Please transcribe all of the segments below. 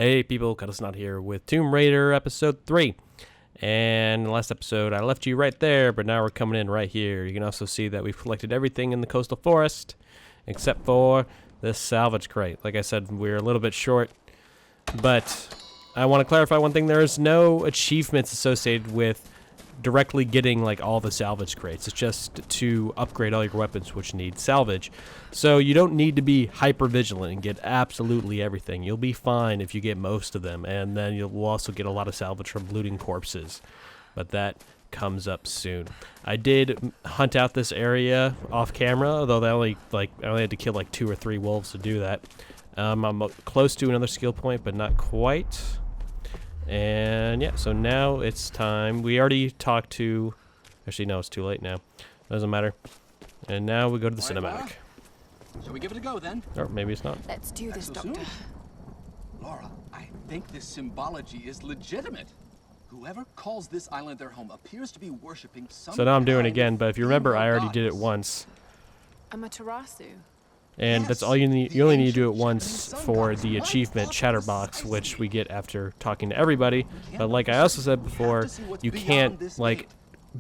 Hey people, Kuddlesnot here with Tomb Raider Episode 3. And in the last episode, I left you right there, but now we're coming in right here. You can also see that we've collected everything in the coastal forest, except for this salvage crate. Like I said, we're a little bit short, but I want to clarify one thing. There is no achievements associated with directly getting like all the salvage crates. It's just to upgrade all your weapons which need salvage. So you don't need to be hyper vigilant and get absolutely everything. You'll be fine if you get most of them, and then you'll also get a lot of salvage from looting corpses, but that comes up soon. I did hunt out this area off camera, although I only had to kill like 2 or 3 wolves to do that. I'm close to another skill point, but not quite. And yeah, so now it's time. We already talked to... Actually, no, it's too late now. Doesn't matter. And now we go to the cinematic. Shall we give it a go then? Or maybe it's not. Let's do this, Doctor. Laura, I think this symbology is legitimate. Whoever calls this island their home appears to be worshipping some... So now I'm doing it again, but if you remember, I already did it once. Amaterasu. And that's all you need. You only need to do it once for the achievement Chatterbox, which we get after talking to everybody. But like I also said before, you can't like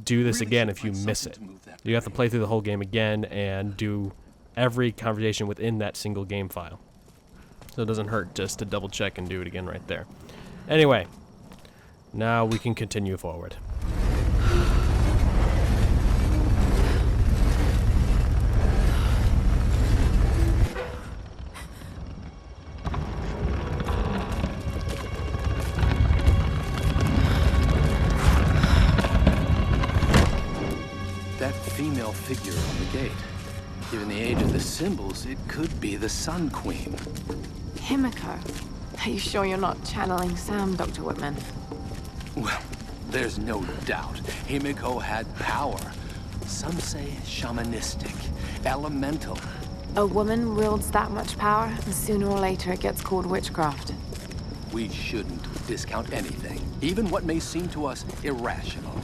do this again if you miss it. You have to play through the whole game again and do every conversation within that single game file. So it doesn't hurt just to double check and do it again right there. Anyway, now we can continue forward. Female figure on the gate. Given the age of the symbols, it could be the Sun Queen. Himiko. Are you sure you're not channeling Sam, Dr. Whitman? Well, there's no doubt. Himiko had power. Some say shamanistic, elemental. A woman wields that much power, and sooner or later it gets called witchcraft. We shouldn't discount anything, even what may seem to us irrational.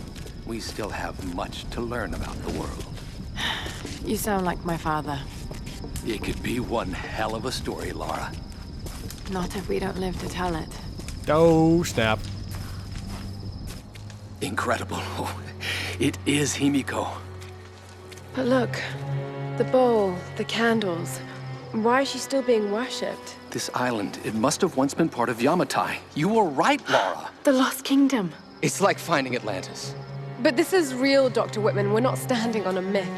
We still have much to learn about the world. You sound like my father. It could be one hell of a story, Laura. Not if we don't live to tell it. Oh, snap. Incredible. It is Himiko. But look, the bowl, the candles. Why is she still being worshipped? This island, it must have once been part of Yamatai. You were right, Laura. The Lost Kingdom. It's like finding Atlantis. But this is real, Dr. Whitman. We're not standing on a myth.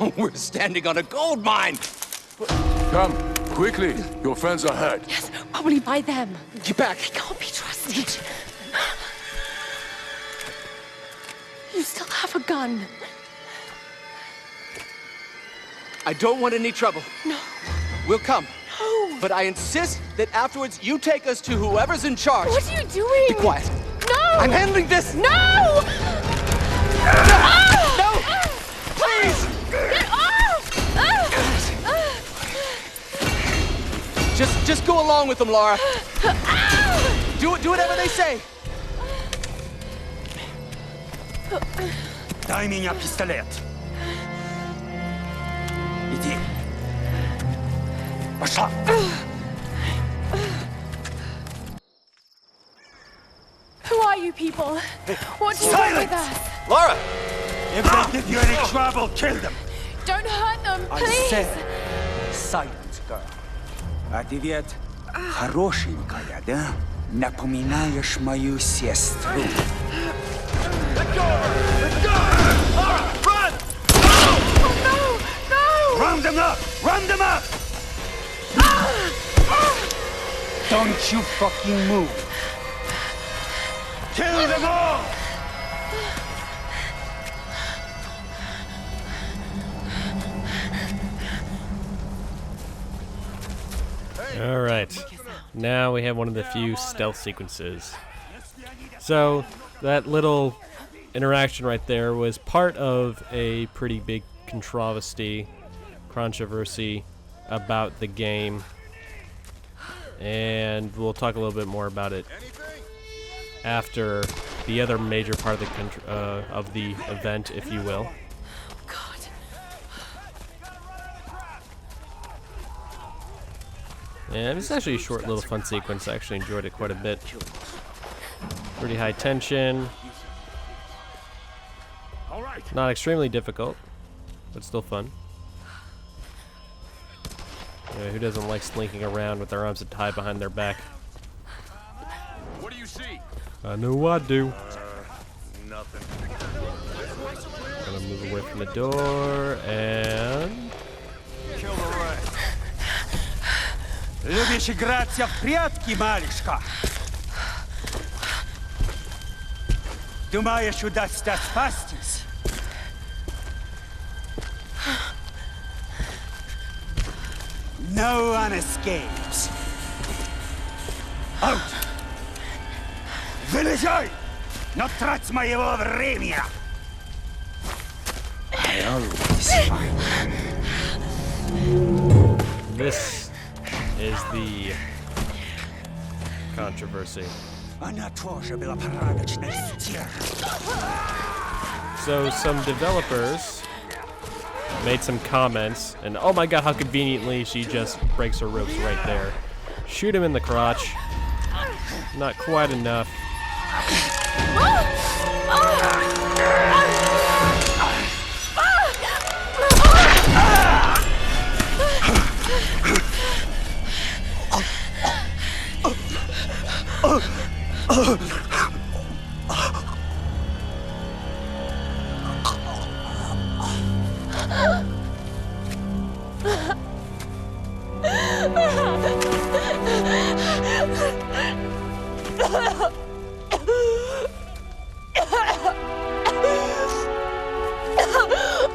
No, we're standing on a gold mine! Come, quickly. Your friends are hurt. Yes, probably by them. Get back! They can't be trusted. You still have a gun. I don't want any trouble. No. We'll come. No. But I insist that afterwards you take us to whoever's in charge. What are you doing? Be quiet. No! I'm handling this! No! No! Please! Get off! Just go along with them, Laura. Do whatever they say. Дай меня пистолет. Иди. Пошла. Who are you people? What do you want with us? Laura! If they give you any trouble, kill them. Don't hurt them, I please! said, silence, girl. А ты ведь хорошенькая, да? Напоминаешь мою сестру. Let go! Let go! Laura, run! Oh, no! Round them up! Round them up! Don't you fucking move! Kill them all! Alright, now we have one of the few stealth sequences. So, that little interaction right there was part of a pretty big controversy about the game. And we'll talk a little bit more about it after the other major part of the event, if you will. And it's actually a short little fun sequence. I actually enjoyed it quite a bit. Pretty high tension. Not extremely difficult, but still fun. Who doesn't like slinking around with their arms tied behind their back? What do you see? I know I do. Nothing. Gonna move away from the door and... Kill the rat. Любишь играться в прятки, малышка? Думаешь, удастся спастись? No one escapes. Out! Вылезай! Но трать моего времени! I always find. This is the controversy. Она тоже была порядочной стервой. So some developers made some comments, and oh my god, how conveniently she just breaks her ropes right there. Shoot him in the crotch. Not quite enough.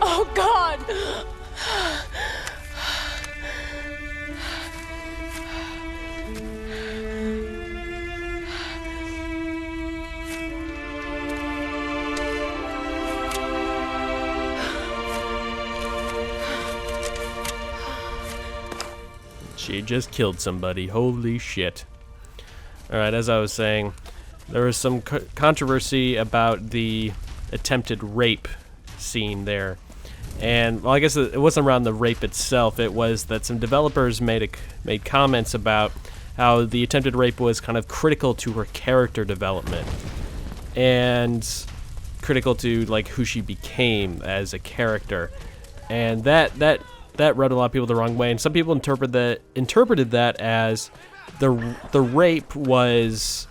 Oh, God! She just killed somebody. Holy shit. Alright, as I was saying, there was some controversy about the attempted rape scene there. And, well, I guess it wasn't around the rape itself. It was that some developers made comments about how the attempted rape was kind of critical to her character development. And critical to, like, who she became as a character. And that rubbed a lot of people the wrong way. And some people interpreted that as the rape was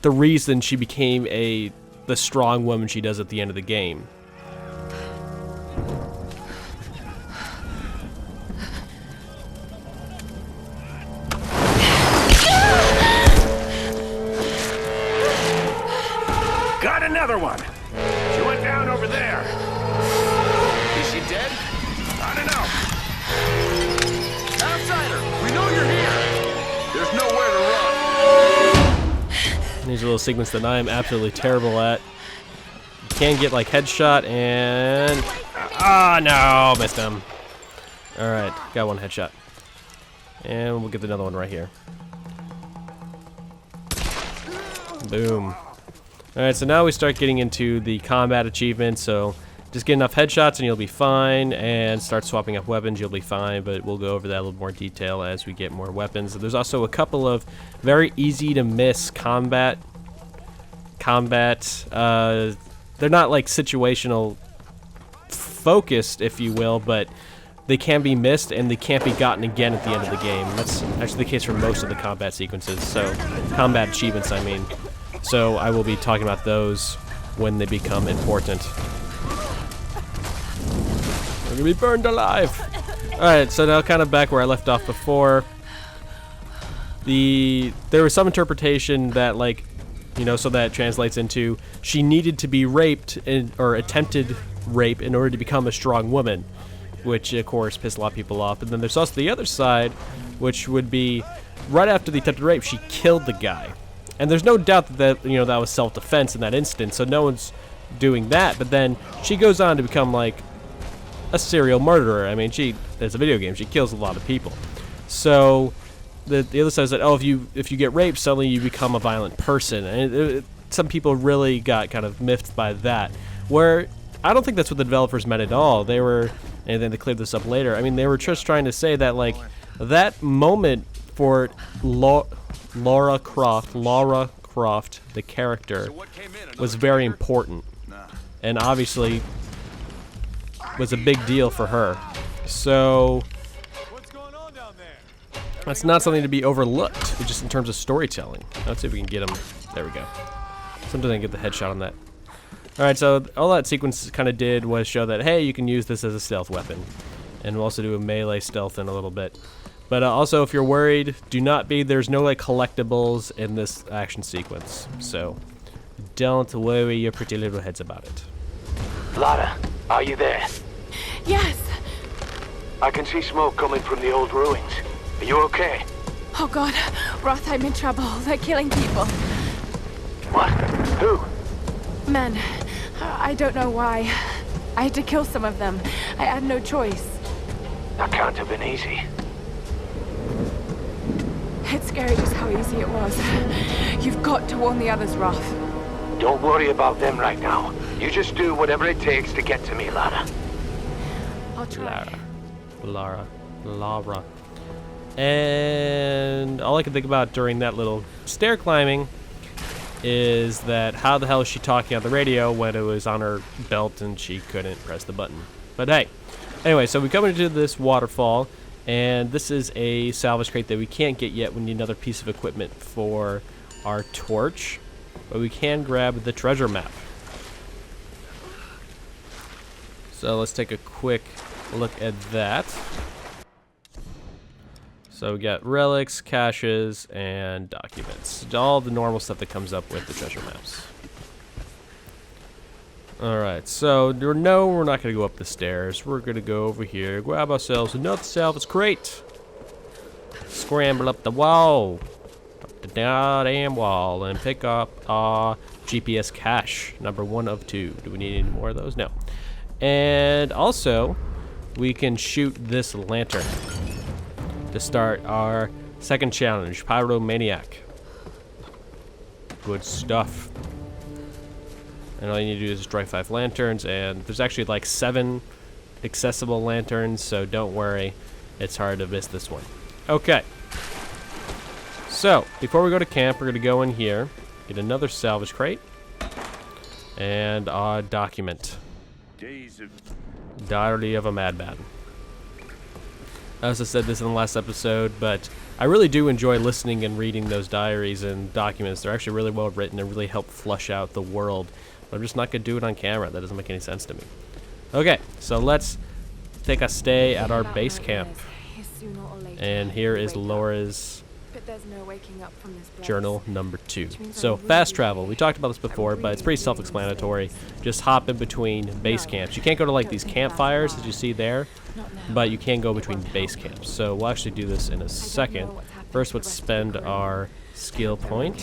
the reason she became the strong woman she does at the end of the game. Got another one. She went down over there. Is she dead? I don't know. Outsider, we know you're here. There's nowhere to run. These are little segments that I am absolutely terrible at. You can get like headshot and no, missed him. All right, got one headshot, and we'll get another one right here. Boom. All right, so now we start getting into the combat achievements. So just get enough headshots and you'll be fine, and start swapping up weapons, you'll be fine, but we'll go over that in a little more detail as we get more weapons. There's also a couple of very easy to miss combat. They're not like situational focused, if you will, but they can be missed and they can't be gotten again at the end of the game. That's actually the case for most of the combat sequences, so combat achievements, I mean. So I will be talking about those when they become important. We're gonna be burned alive. Alright, so now kind of back where I left off before. There was some interpretation that, like, you know, so that translates into she needed to be raped or attempted rape in order to become a strong woman, which of course pissed a lot of people off. And then there's also the other side, which would be right after the attempted rape, she killed the guy. And there's no doubt that you know, that was self-defense in that instance, so no one's doing that. But then she goes on to become like a serial murderer. I mean, it's a video game. She kills a lot of people. So the other side is that, oh, if you get raped, suddenly you become a violent person. And some people really got kind of miffed by that. Where I don't think that's what the developers meant at all. They were, and then they cleared this up later. I mean, they were just trying to say that, like, that moment for Lara Croft, the character, was very important, and obviously was a big deal for her. So that's not something to be overlooked, just in terms of storytelling. Let's see if we can get him. There we go. Sometimes I can get the headshot on that. Alright, so all that sequence kind of did was show that, hey, you can use this as a stealth weapon. And we'll also do a melee stealth in a little bit. But also, if you're worried, do not be. There's no, like, collectibles in this action sequence. So, don't worry your pretty little heads about it. Lara, are you there? Yes! I can see smoke coming from the old ruins. Are you okay? Oh god, Roth, I'm in trouble. They're killing people. What? Who? Men. I don't know why. I had to kill some of them. I had no choice. That can't have been easy. It's scary just how easy it was. You've got to warn the others, Roth. Don't worry about them right now. You just do whatever it takes to get to me, Lara. I'll try. Lara. And all I can think about during that little stair climbing is that how the hell is she talking on the radio when it was on her belt and she couldn't press the button. But hey, anyway, so we come into this waterfall, and this is a salvage crate that we can't get yet. We need another piece of equipment for our torch, but we can grab the treasure map. So let's take a quick look at that. So we got relics, caches, and documents. All the normal stuff that comes up with the treasure maps. Alright, so no, we're not going to go up the stairs. We're going to go over here, grab ourselves another salvage crate. Scramble up the wall. Up the damn wall, and pick up our GPS cache. Number 1 of 2. Do we need any more of those? No. And also, we can shoot this lantern to start our second challenge, Pyromaniac. Good stuff. And all you need to do is strike 5 lanterns, and there's actually like 7 accessible lanterns, so don't worry, it's hard to miss this one. Okay. So, before we go to camp, we're going to go in here, get another salvage crate, and our document. Diary of a Madman. I also said this in the last episode, but I really do enjoy listening and reading those diaries and documents. They're actually really well written and really help flush out the world. But I'm just not going to do it on camera. That doesn't make any sense to me. Okay, so let's take a stay at our base camp. And here is Laura's journal number 2. So fast travel. We talked about this before, but it's pretty self-explanatory. Just hop in between base camps. You can't go to like these campfires as you see there, but you can go between base camps. So we'll actually do this in a second. First, let's spend our skill point.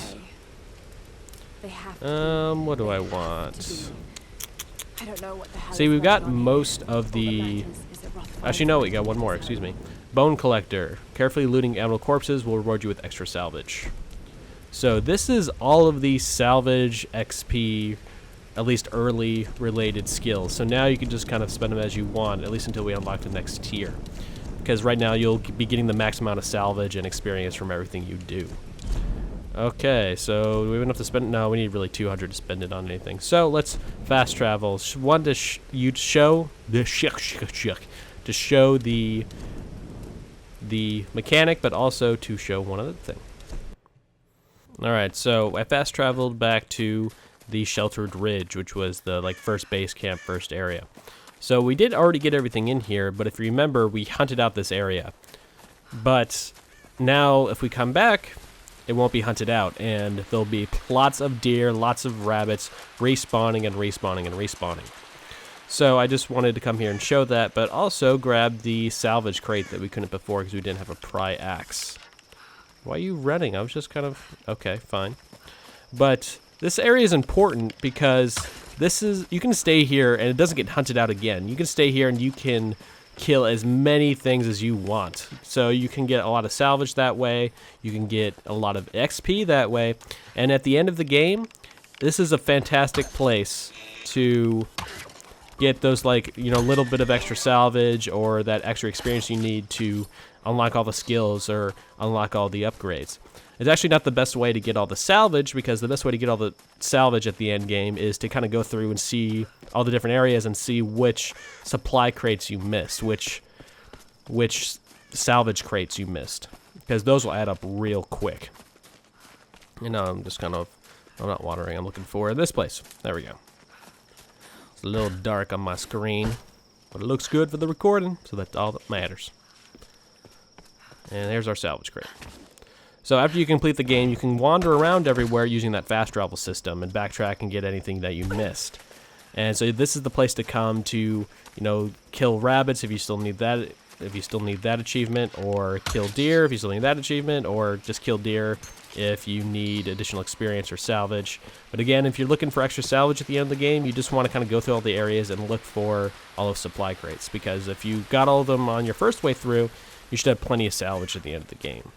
What do I want? See, we've got most of the... Actually, no, we got one more, excuse me. Bone Collector. Carefully looting animal corpses will reward you with extra salvage. So this is all of the salvage XP, at least early related skills. So now you can just kind of spend them as you want, at least until we unlock the next tier. Because right now you'll be getting the max amount of salvage and experience from everything you do. Okay, so do we have enough to spend? No, we need really 200 to spend it on anything. So let's fast travel. One to show the mechanic, but also to show one other thing. Alright, so I fast traveled back to the Sheltered Ridge, which was the like first base camp, first area. So we did already get everything in here, but if you remember, we hunted out this area. But now if we come back, it won't be hunted out, and there'll be lots of deer, lots of rabbits respawning and respawning and respawning. So I just wanted to come here and show that, but also grab the salvage crate that we couldn't before because we didn't have a pry axe. Why are you running? I was just kind of... Okay, fine. But this area is important because this is... You can stay here and it doesn't get hunted out again. You can stay here and you can kill as many things as you want. So you can get a lot of salvage that way. You can get a lot of XP that way. And at the end of the game, this is a fantastic place to get those, like, you know, little bit of extra salvage or that extra experience you need to unlock all the skills or unlock all the upgrades. It's actually not the best way to get all the salvage, because the best way to get all the salvage at the end game is to kind of go through and see all the different areas and see which supply crates you missed, which salvage crates you missed, because those will add up real quick. You know, I'm not watering. I'm looking for this place. There we go. It's a little dark on my screen, but it looks good for the recording, so that's all that matters. And there's our salvage crate. So after you complete the game, you can wander around everywhere using that fast travel system and backtrack and get anything that you missed. And so this is the place to come to, you know, kill rabbits if you still need that. If you still need that achievement, or kill deer if you still need that achievement, or just kill deer if you need additional experience or salvage. But again, if you're looking for extra salvage at the end of the game, you just want to kind of go through all the areas and look for all those supply crates, because if you got all of them on your first way through, you should have plenty of salvage at the end of the game.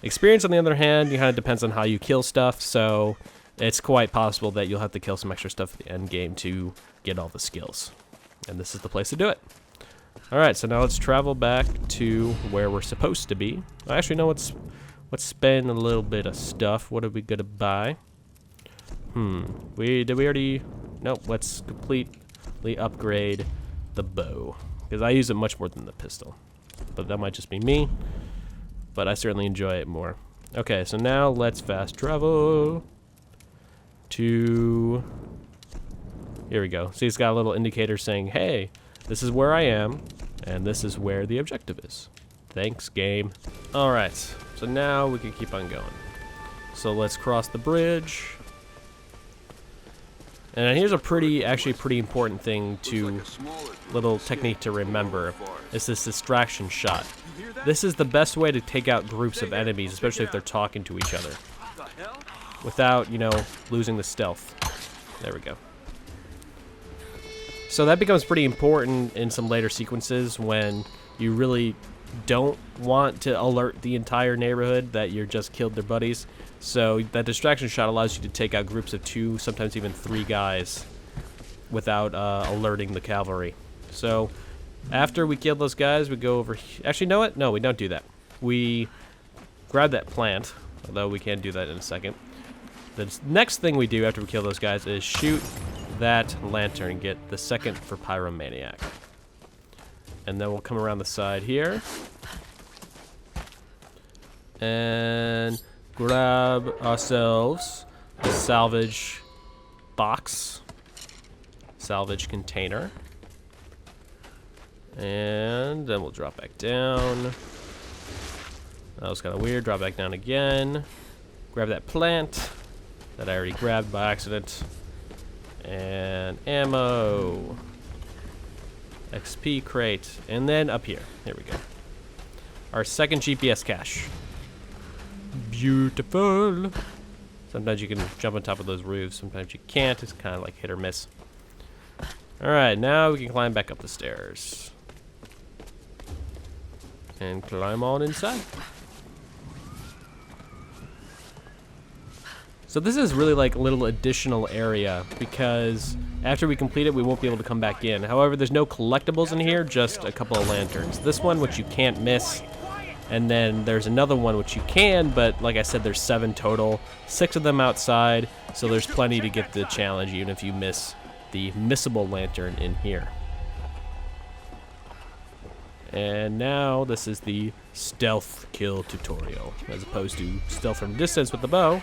Experience, on the other hand, it kind of depends on how you kill stuff, so it's quite possible that you'll have to kill some extra stuff at the end game to get all the skills. And this is the place to do it. Alright, so now let's travel back to where we're supposed to be. Actually, no, let's spend a little bit of stuff. What are we gonna buy? Did we already... Nope, let's completely upgrade the bow, because I use it much more than the pistol. But that might just be me, but I certainly enjoy it more. Okay, so now let's fast travel to... Here we go. See, it's got a little indicator saying, hey, this is where I am, and this is where the objective is. Thanks, game. Alright, so now we can keep on going. So let's cross the bridge. And here's a pretty important thing to, little technique to remember, is this distraction shot. This is the best way to take out groups of enemies, especially if they're talking to each other, without, you know, losing the stealth. There we go. So that becomes pretty important in some later sequences when you really don't want to alert the entire neighborhood that you just killed their buddies. So that distraction shot allows you to take out groups of 2, sometimes even 3 guys without alerting the cavalry. So after we kill those guys, we go over here. Actually, you know what? No, we don't do that. We grab that plant, although we can do that in a second. The next thing we do after we kill those guys is shoot that lantern and get the second for Pyromaniac. And then we'll come around the side here and grab ourselves a salvage box, salvage container, and then we'll drop back down. That was kind of weird. Drop back down again. Grab that plant that I already grabbed by accident. And ammo. XP crate. And then up here. There we go. Our second GPS cache. Beautiful. Sometimes you can jump on top of those roofs. Sometimes you can't. It's kind of like hit or miss. Alright, now we can climb back up the stairs. And climb on inside. So this is really like a little additional area, because after we complete it, we won't be able to come back in. However, there's no collectibles in here, just a couple of lanterns. This one, which you can't miss, and then there's another one which you can, but like I said, there's 7 total, 6 of them outside, so there's plenty to get the challenge, even if you miss the missable lantern in here. And now this is the stealth kill tutorial, as opposed to stealth from distance with the bow.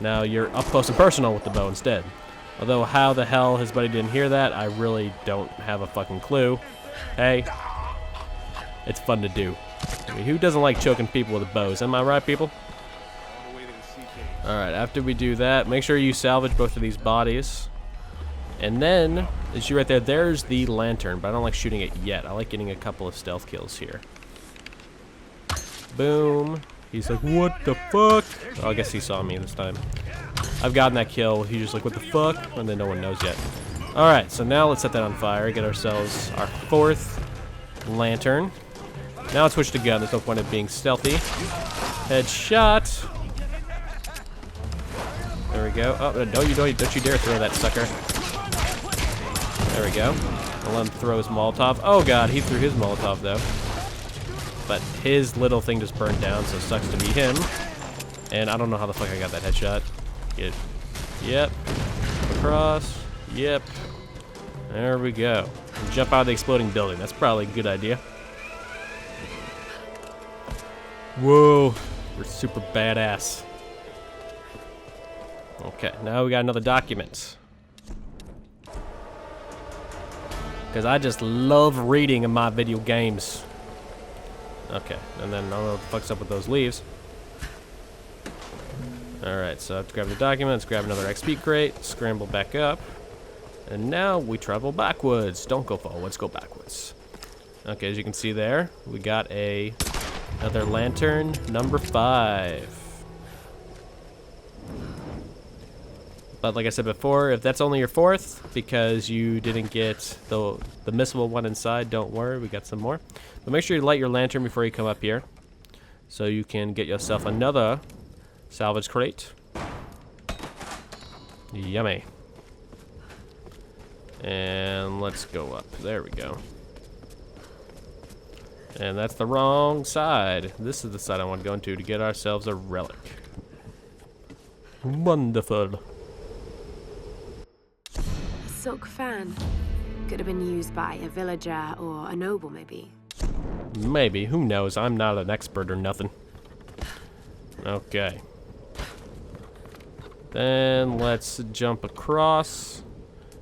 Now you're up close and personal with the bow instead. Although how the hell his buddy didn't hear that, I really don't have a fucking clue. Hey, it's fun to do. I mean, who doesn't like choking people with bows? Am I right, people? Alright, after we do that, make sure you salvage both of these bodies. And then, as you see right there, there's the lantern, but I don't like shooting it yet. I like getting a couple of stealth kills here. Boom. He's like, what the fuck? Oh, I guess he saw me this time. I've gotten that kill. He's just like, what the fuck? And then no one knows yet. Alright, so now let's set that on fire. Get ourselves our 4th lantern. Now let's switch to gun. There's no point of being stealthy. Headshot. There we go. Oh, don't you dare throw that sucker. There we go. I'll let him throw his Molotov. Oh god, he threw his Molotov though. But his little thing just burned down, so it sucks to be him. And I don't know how the fuck I got that headshot. Yep. Across. Yep. There we go. Jump out of the exploding building. That's probably a good idea. Whoa. We're super badass. Okay, now we got another document. Because I just love reading in my video games. Okay, and then I don't know what the fuck's up with those leaves. Alright, so I have to grab the document, let's grab another XP crate, scramble back up. And now we travel backwards. Don't go forwards, go backwards. Okay, as you can see there, we got another lantern, number 5. But like I said before, if that's only your 4th, because you didn't get the missable one inside, don't worry, we got some more. But make sure you light your lantern before you come up here, so you can get yourself another salvage crate. Yummy. And let's go up. There we go. And that's the wrong side. This is the side I want to go into to get ourselves a relic. Wonderful. A silk fan. Could have been used by a villager or a noble, maybe. Maybe. Who knows? I'm not an expert or nothing. Okay. Then let's jump across.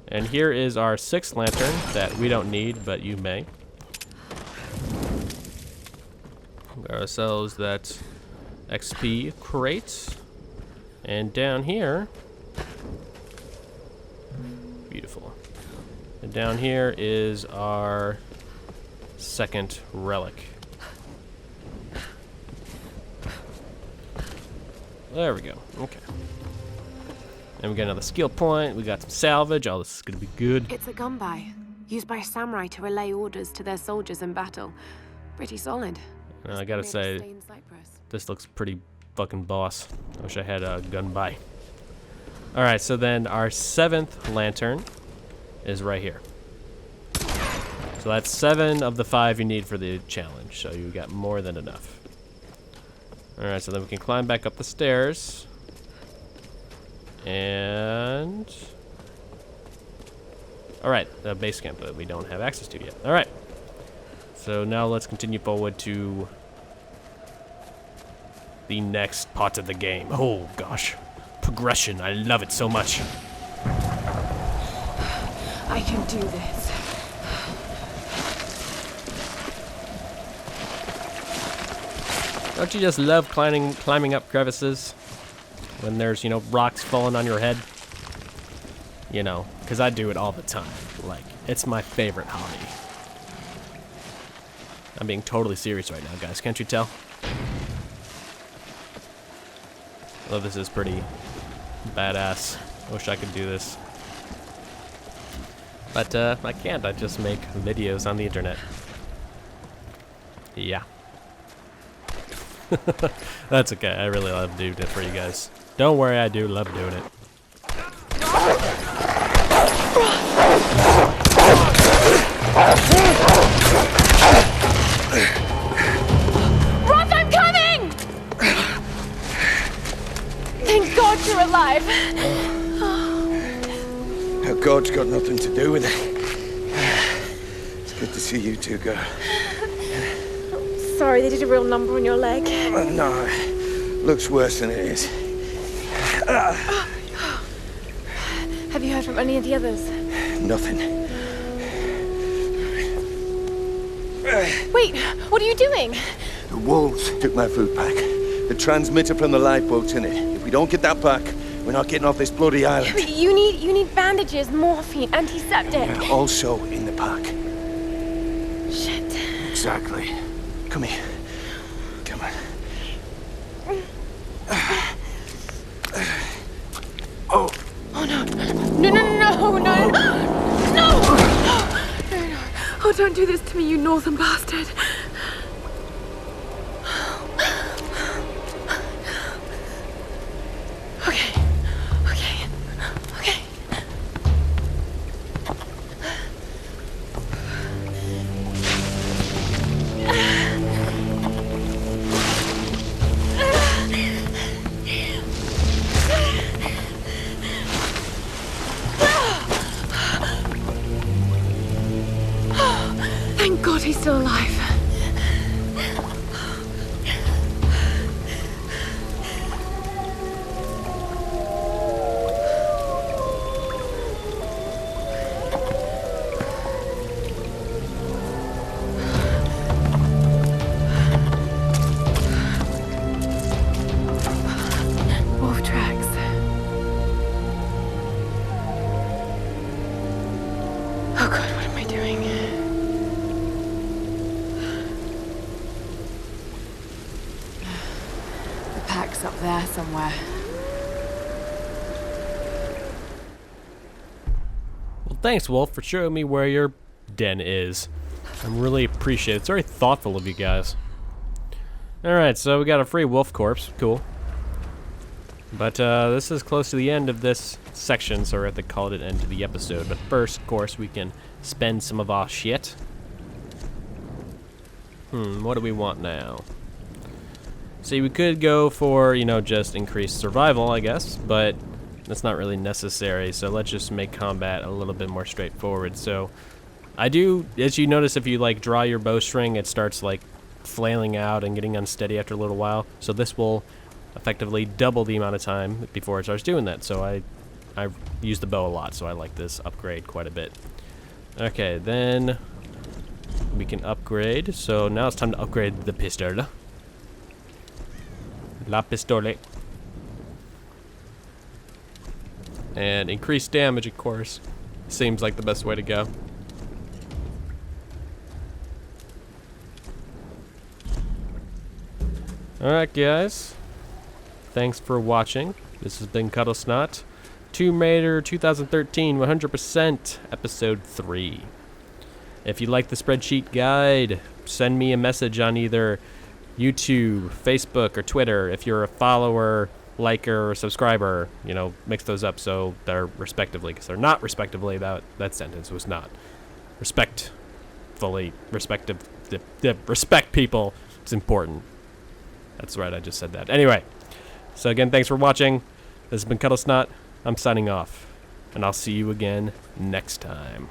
And here is our 6th lantern that we don't need, but you may. Got ourselves that XP crate. And down here, beautiful. And down here is our 2nd relic. There we go. Okay. And we got another skill point. We got some salvage. All this is gonna be good. It's a gunby, used by samurai to relay orders to their soldiers in battle. Pretty solid. I gotta say, this looks pretty fucking boss. I wish I had a gun by. Alright, so then our 7th lantern is right here. So that's 7 of the 5 you need for the challenge, so you got more than enough. Alright, so then we can climb back up the stairs. And... Alright, the base camp that we don't have access to yet. Alright. So now let's continue forward to the next part of the game. Oh gosh. Progression. I love it so much. I can do this. Don't you just love climbing up crevices? When there's, you know, rocks falling on your head? You know, because I do it all the time. Like, it's my favorite hobby. I'm being totally serious right now, guys. Can't you tell? Oh, this is pretty badass. I wish I could do this. But, I can't. I just make videos on the internet. Yeah. That's okay. I really love doing it for you guys. Don't worry, I do love doing it. Roth, I'm coming! Thank God you're alive. God's got nothing to do with it. It's good to see you two, girl. Sorry, they did a real number on your leg. No, looks worse than it is. Have you heard from any of the others? Nothing. Wait, what are you doing? The wolves took my food pack. The transmitter from the lifeboat's in it. If we don't get that back, we're not getting off this bloody island. But you need bandages, morphine, antiseptic. Also in the pack. Shit. Exactly. Come here. Come on. Oh. Oh no. No. Oh, don't do this to me, you northern bastard. Okay. Relic's up there somewhere. Well, thanks, Wolf, for showing me where your den is. I really appreciate it. It's very thoughtful of you guys. Alright, so we got a free wolf corpse. Cool. But this is close to the end of this section, so we're going to have to call it an end to the episode. But first, of course, we can spend some of our shit. What do we want now? See, we could go for, you know, just increased survival, I guess, but that's not really necessary, so let's just make combat a little bit more straightforward. So, I do, as you notice, if you, like, draw your bowstring, it starts, like, flailing out and getting unsteady after a little while. So this will effectively double the amount of time before it starts doing that. So I use the bow a lot, so I like this upgrade quite a bit. Okay, then we can upgrade. So now it's time to upgrade the pistol. La pistole. And increase damage, of course. Seems like the best way to go. Alright, guys. Thanks for watching. This has been Kuddlesnot. Tomb Raider 2013 100% Episode 3. If you like the spreadsheet guide, send me a message on either YouTube, Facebook, or Twitter. If you're a follower, liker, or subscriber, you know, mix those up so they're respectively, because they're not respectively. That sentence was not respectfully. Respect people. It's important. That's right, I just said that. Anyway, so again, thanks for watching. This has been Kuddlesnot. I'm signing off, and I'll see you again next time.